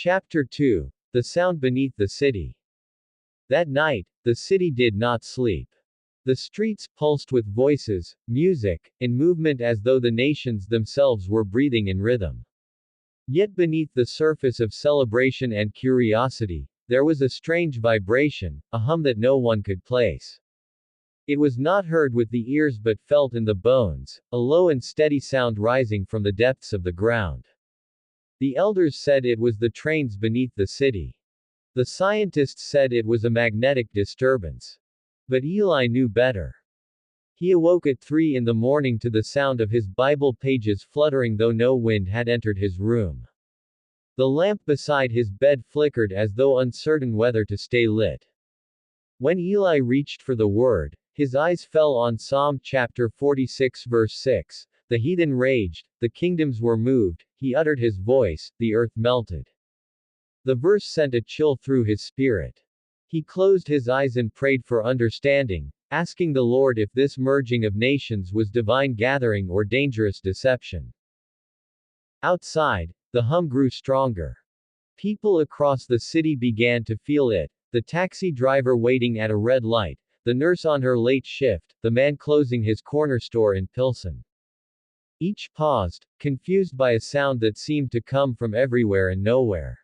Chapter 2. The Sound Beneath the City. That night, the city did not sleep. The streets pulsed with voices, music, and movement as though the nations themselves were breathing in rhythm. Yet beneath the surface of celebration and curiosity, there was a strange vibration, a hum that no one could place. It was not heard with the ears but felt in the bones, a low and steady sound rising from the depths of the ground. The elders said it was the trains beneath the city. The scientists said it was a magnetic disturbance. But Eli knew better. He awoke at 3 in the morning to the sound of his Bible pages fluttering though no wind had entered his room. The lamp beside his bed flickered as though uncertain whether to stay lit. When Eli reached for the word, his eyes fell on Psalm chapter 46 verse 6. The heathen raged, the kingdoms were moved, he uttered his voice, the earth melted. The verse sent a chill through his spirit. He closed his eyes and prayed for understanding, asking the Lord if this merging of nations was divine gathering or dangerous deception. Outside, the hum grew stronger. People across the city began to feel it, the taxi driver waiting at a red light, the nurse on her late shift, the man closing his corner store in Pilsen. Each paused, confused by a sound that seemed to come from everywhere and nowhere.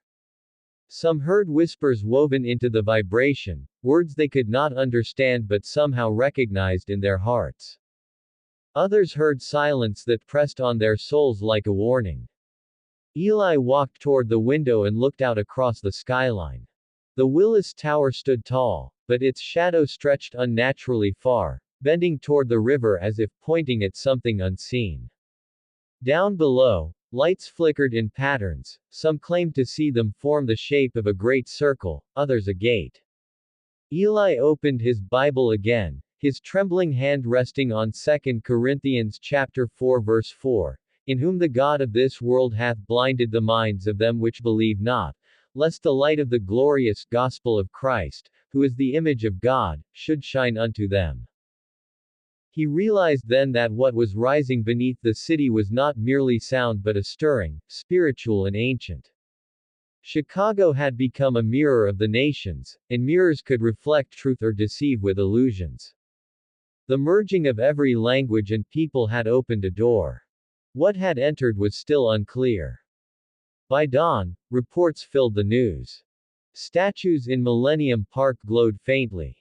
Some heard whispers woven into the vibration, words they could not understand but somehow recognized in their hearts. Others heard silence that pressed on their souls like a warning. Eli walked toward the window and looked out across the skyline. The Willis Tower stood tall, but its shadow stretched unnaturally far, bending toward the river as if pointing at something unseen. Down below, lights flickered in patterns, some claimed to see them form the shape of a great circle, others a gate. Eli opened his Bible again, his trembling hand resting on 2 Corinthians chapter 4 verse 4, in whom the God of this world hath blinded the minds of them which believe not, lest the light of the glorious gospel of Christ, who is the image of God, should shine unto them. He realized then that what was rising beneath the city was not merely sound but a stirring, spiritual and ancient. Chicago had become a mirror of the nations, and mirrors could reflect truth or deceive with illusions. The merging of every language and people had opened a door. What had entered was still unclear. By dawn, reports filled the news. Statues in Millennium Park glowed faintly.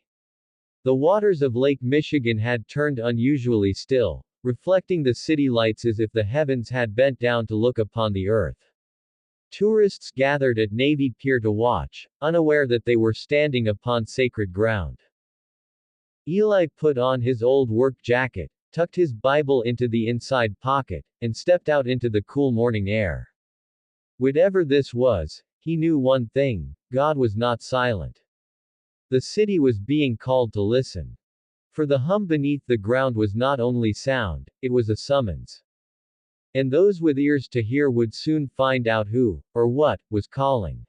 The waters of Lake Michigan had turned unusually still, reflecting the city lights as if the heavens had bent down to look upon the earth. Tourists gathered at Navy Pier to watch, unaware that they were standing upon sacred ground. Eli put on his old work jacket, tucked his Bible into the inside pocket, and stepped out into the cool morning air. Whatever this was, he knew one thing: God was not silent. The city was being called to listen. For the hum beneath the ground was not only sound, it was a summons. And those with ears to hear would soon find out who, or what, was calling.